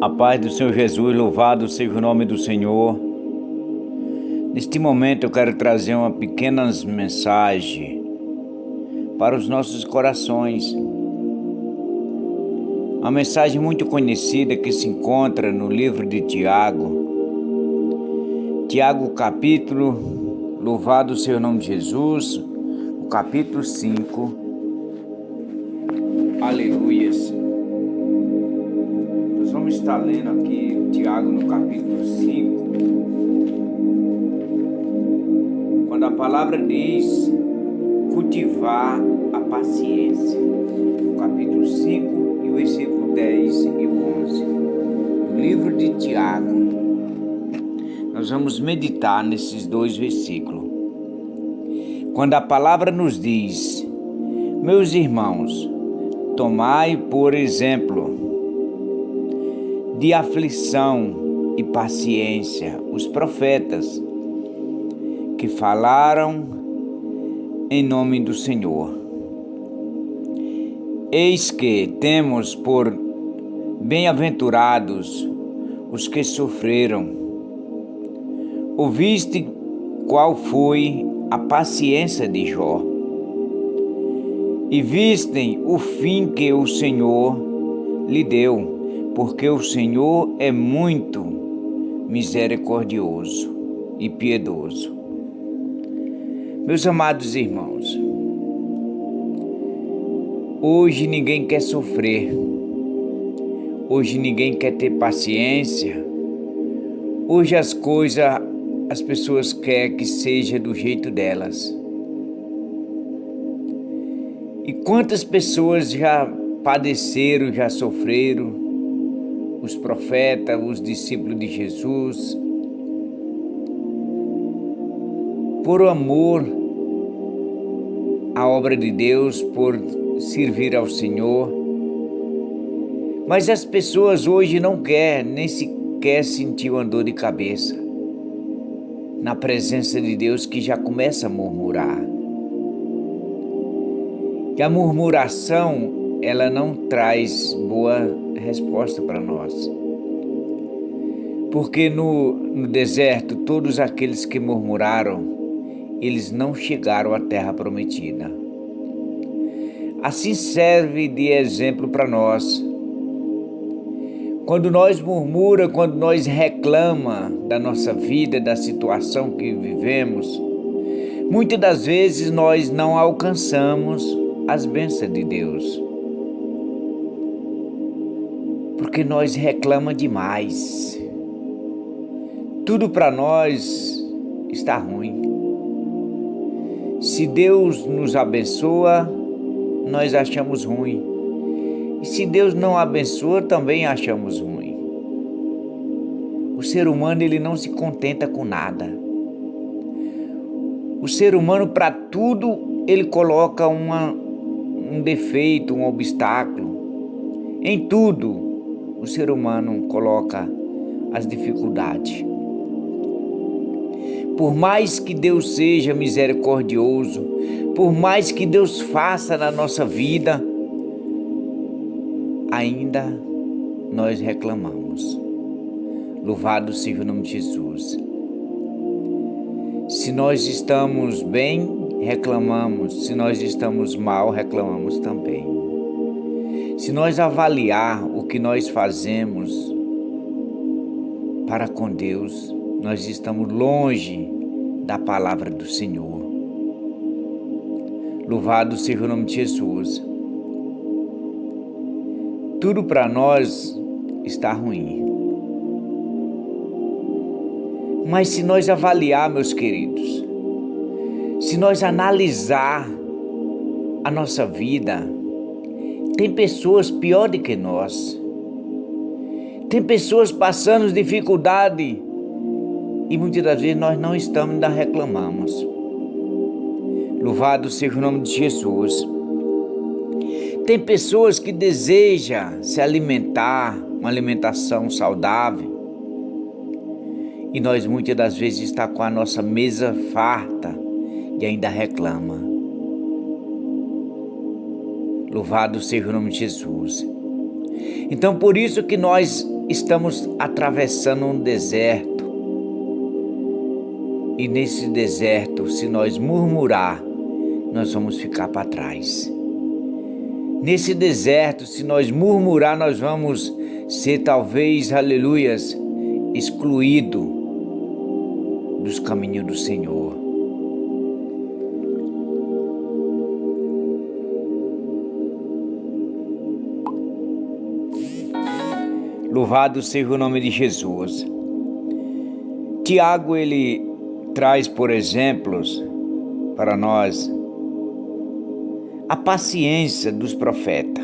A paz do Senhor Jesus, louvado seja o nome do Senhor. Neste momento eu quero trazer uma pequena mensagem para os nossos corações. Uma mensagem muito conhecida que se encontra no livro de Tiago. Tiago capítulo, louvado seja o nome de Jesus, o capítulo 5. Aleluias. Nós vamos estar lendo aqui Tiago no capítulo 5, quando a palavra diz cultivar a paciência. O capítulo 5 e o versículo 10 e o 11 do livro de Tiago. Nós vamos meditar nesses dois versículos. Quando a palavra nos diz: meus irmãos, tomai por exemplo de aflição e paciência os profetas que falaram em nome do Senhor. Eis que temos por bem-aventurados os que sofreram. Ouviste qual foi a paciência de Jó, e vistem o fim que o Senhor lhe deu, porque o Senhor é muito misericordioso e piedoso. Meus amados irmãos, hoje ninguém quer sofrer, hoje ninguém quer ter paciência, hoje as pessoas querem que seja do jeito delas. E quantas pessoas já padeceram, já sofreram, os profetas, os discípulos de Jesus, por amor à obra de Deus, por servir ao Senhor. Mas as pessoas hoje não querem, nem sequer sentir uma dor de cabeça na presença de Deus, que já começa a murmurar. E a murmuração, ela não traz boa resposta para nós. Porque no deserto, todos aqueles que murmuraram, eles não chegaram à terra prometida. Assim serve de exemplo para nós. Quando nós murmuramos, quando nós reclamamos da nossa vida, da situação que vivemos, muitas das vezes nós não alcançamos as bênçãos de Deus. Porque nós reclamamos demais. Tudo para nós está ruim. Se Deus nos abençoa, nós achamos ruim. E se Deus não abençoa, também achamos ruim. O ser humano, ele não se contenta com nada. O ser humano, para tudo, ele coloca um defeito, um obstáculo. Em tudo, o ser humano coloca as dificuldades. Por mais que Deus seja misericordioso, por mais que Deus faça na nossa vida, ainda nós reclamamos. Louvado seja o nome de Jesus. Se nós estamos bem, reclamamos. Se nós estamos mal, reclamamos também. Se nós avaliar o que nós fazemos para com Deus, nós estamos longe da palavra do Senhor. Louvado seja o nome de Jesus. Tudo para nós está ruim. Mas se nós avaliar, meus queridos, se nós analisar a nossa vida, tem pessoas pior do que nós. Tem pessoas passando dificuldade e muitas das vezes nós não estamos, ainda reclamamos. Louvado seja o nome de Jesus. Tem pessoas que desejam se alimentar, uma alimentação saudável, e nós muitas das vezes está com a nossa mesa farta e ainda reclama. Louvado seja o nome de Jesus. Então, por isso que nós estamos atravessando um deserto. E nesse deserto, se nós murmurar, nós vamos ficar para trás. Nesse deserto, se nós murmurar, nós vamos ser talvez, aleluias, excluído dos caminhos do Senhor. Louvado seja o nome de Jesus. Tiago, ele traz por exemplos para nós a paciência dos profetas,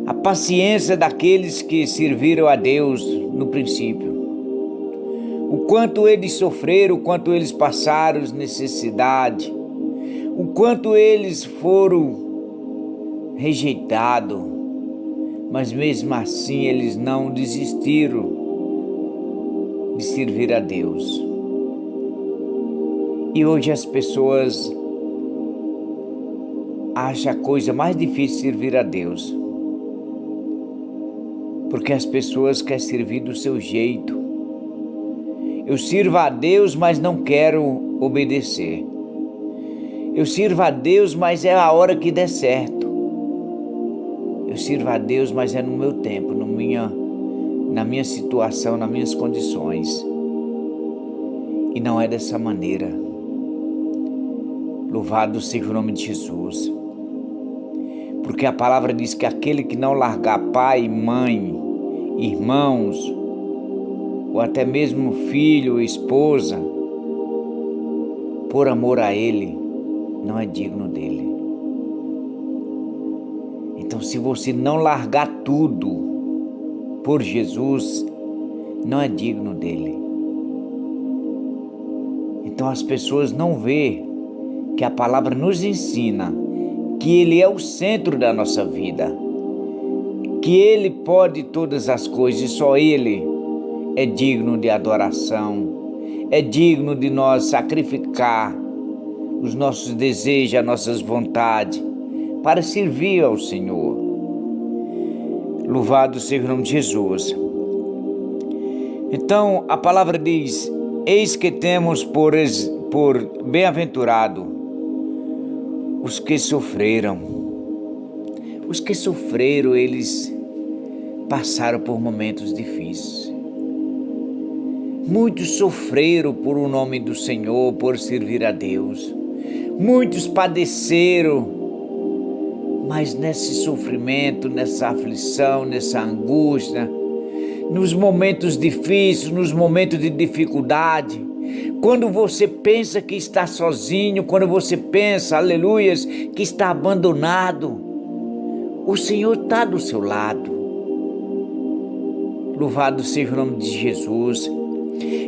a paciência daqueles que serviram a Deus no princípio, o quanto eles sofreram, o quanto eles passaram necessidade, o quanto eles foram rejeitados, mas mesmo assim eles não desistiram de servir a Deus. E hoje as pessoas acham a coisa mais difícil servir a Deus, porque as pessoas querem servir do seu jeito. Eu sirvo a Deus, mas não quero obedecer. Eu sirvo a Deus, mas é a hora que der certo. Eu sirvo a Deus, mas é no meu tempo, na minha situação, nas minhas condições. E não é dessa maneira. Louvado seja o nome de Jesus. Porque a palavra diz que aquele que não largar pai, mãe, irmãos, ou até mesmo filho ou esposa, por amor a Ele, não é digno dele. Então, se você não largar tudo por Jesus, não é digno dele. Então, as pessoas não vê que a palavra nos ensina que Ele é o centro da nossa vida, que Ele pode todas as coisas e só Ele é digno de adoração, é digno de nós sacrificar os nossos desejos, as nossas vontades, para servir ao Senhor. Louvado seja o nome de Jesus. Então a palavra diz: eis que temos por bem-aventurado os que sofreram. Os que sofreram, eles passaram por momentos difíceis. Muitos sofreram por o nome do Senhor, por servir a Deus. Muitos padeceram, mas nesse sofrimento, nessa aflição, nessa angústia, nos momentos difíceis, nos momentos de dificuldade, quando você pensa que está sozinho, quando você pensa, aleluias, que está abandonado, o Senhor está do seu lado. Louvado seja o nome de Jesus.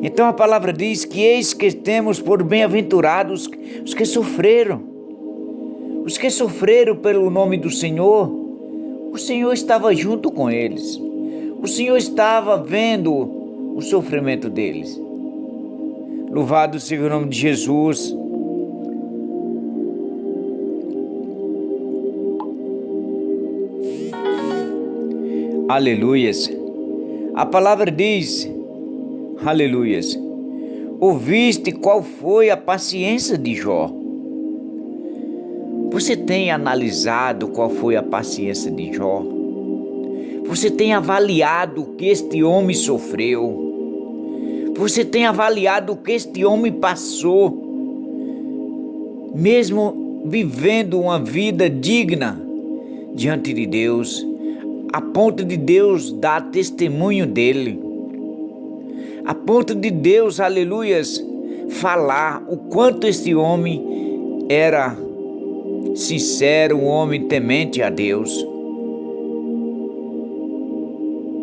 Então a palavra diz que eis que temos por bem-aventurados os que sofreram. Os que sofreram pelo nome do Senhor, o Senhor estava junto com eles. O Senhor estava vendo o sofrimento deles. Louvado seja o nome de Jesus. Aleluias. A palavra diz, aleluias, ouviste qual foi a paciência de Jó? Você tem analisado qual foi a paciência de Jó? Você tem avaliado o que este homem sofreu? Você tem avaliado o que este homem passou? Mesmo vivendo uma vida digna diante de Deus, a ponto de Deus dar testemunho dele. A ponto de Deus, aleluias, falar o quanto este homem era sincero, um homem temente a Deus.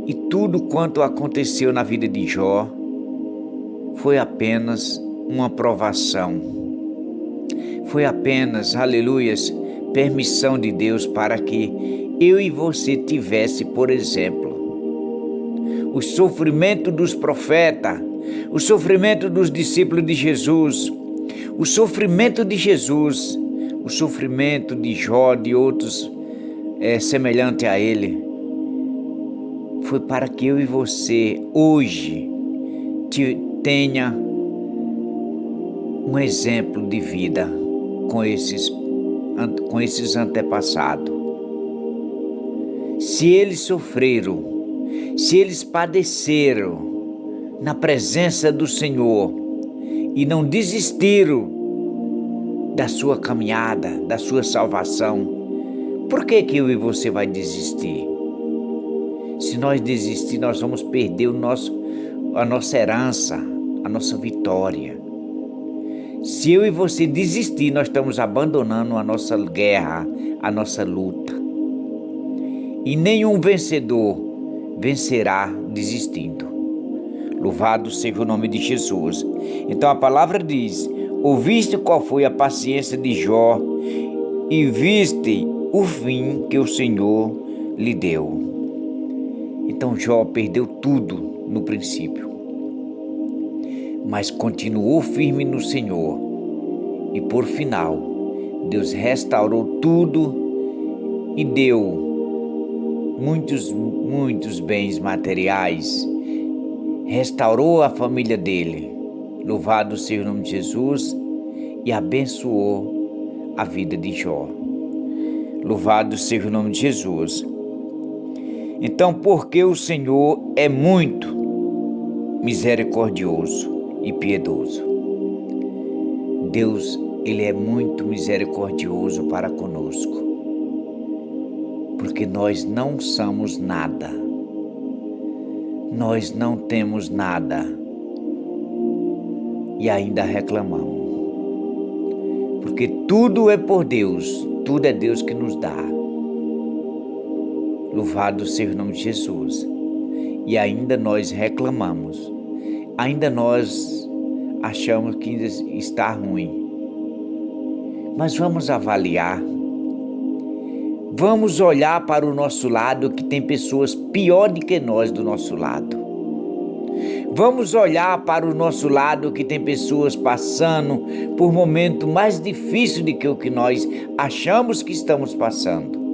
E tudo quanto aconteceu na vida de Jó foi apenas uma provação. Foi apenas, aleluias, permissão de Deus para que eu e você tivesse, por exemplo, o sofrimento dos profetas, o sofrimento dos discípulos de Jesus, o sofrimento de Jesus, o sofrimento de Jó, de outros semelhante a ele, foi para que eu e você hoje tenha um exemplo de vida com esses antepassados. Se eles sofreram, se eles padeceram na presença do Senhor e não desistiram da sua caminhada, da sua salvação, por que eu e você vai desistir? Se nós desistir, nós vamos perder a nossa herança, a nossa vitória. Se eu e você desistir, nós estamos abandonando a nossa guerra, a nossa luta. E nenhum vencedor vencerá desistindo. Louvado seja o nome de Jesus. Então a palavra diz: ouviste qual foi a paciência de Jó e viste o fim que o Senhor lhe deu. Então Jó perdeu tudo no princípio, mas continuou firme no Senhor. E por final, Deus restaurou tudo e deu muitos bens materiais. Restaurou a família dele. Louvado seja o nome de Jesus, e abençoou a vida de Jó. Louvado seja o nome de Jesus. Então, porque o Senhor é muito misericordioso e piedoso. Deus, Ele é muito misericordioso para conosco. Porque nós não somos nada. Nós não temos nada. E ainda reclamamos. Porque tudo é por Deus. Tudo é Deus que nos dá. Louvado seja o nome de Jesus. E ainda nós reclamamos. Ainda nós achamos que está ruim. Mas vamos avaliar. Vamos olhar para o nosso lado, que tem pessoas pior do que nós do nosso lado. Vamos olhar para o nosso lado, que tem pessoas passando por momento mais difícil do que o que nós achamos que estamos passando.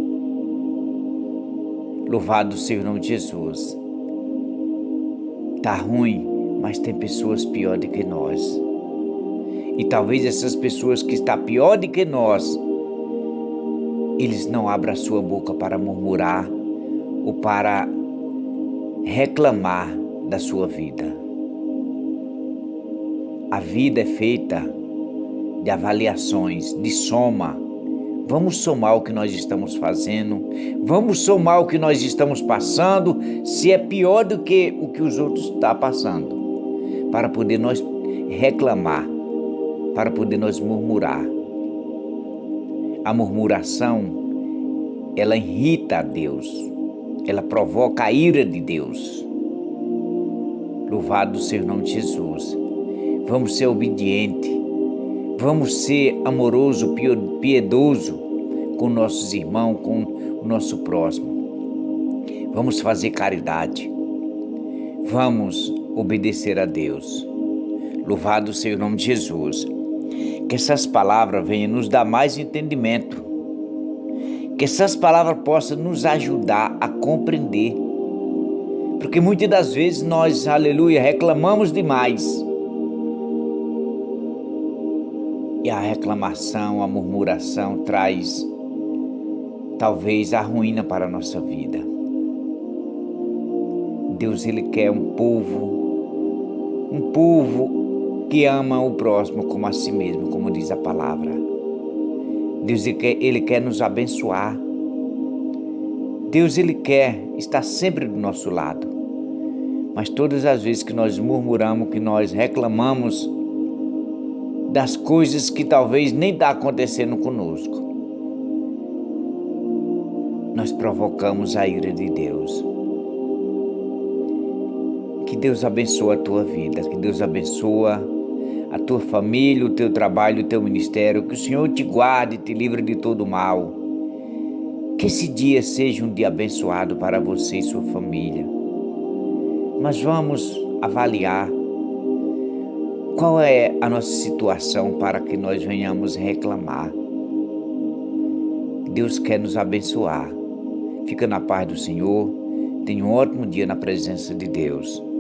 Louvado seja o nome de Jesus. Tá ruim, mas tem pessoas pior do que nós. E talvez essas pessoas que estão pior do que nós, eles não abram a sua boca para murmurar ou para reclamar da sua vida. A vida é feita de avaliações, de soma. Vamos somar o que nós estamos fazendo, vamos somar o que nós estamos passando, se é pior do que o que os outros estão passando, para poder nós reclamar, para poder nós murmurar. A murmuração, ela irrita a Deus, ela provoca a ira de Deus. Louvado seja o nome de Jesus. Vamos ser obedientes, vamos ser amoroso, piedoso com nossos irmãos, com o nosso próximo. Vamos fazer caridade, vamos obedecer a Deus. Louvado seja o nome de Jesus. Que essas palavras venham nos dar mais entendimento. Que essas palavras possam nos ajudar a compreender. Porque muitas das vezes nós, aleluia, reclamamos demais. E a reclamação, a murmuração traz talvez a ruína para a nossa vida. Deus, Ele quer um povo que ama o próximo como a si mesmo, como diz a palavra. Deus, Ele quer nos abençoar. Deus, Ele quer estar sempre do nosso lado. Mas todas as vezes que nós murmuramos, que nós reclamamos das coisas que talvez nem está acontecendo conosco, nós provocamos a ira de Deus. Que Deus abençoe a tua vida, que Deus abençoe a tua família, o teu trabalho, o teu ministério, que o Senhor te guarde e te livre de todo mal. Que esse dia seja um dia abençoado para você e sua família. Mas vamos avaliar qual é a nossa situação para que nós venhamos reclamar. Deus quer nos abençoar. Fica na paz do Senhor. Tenha um ótimo dia na presença de Deus.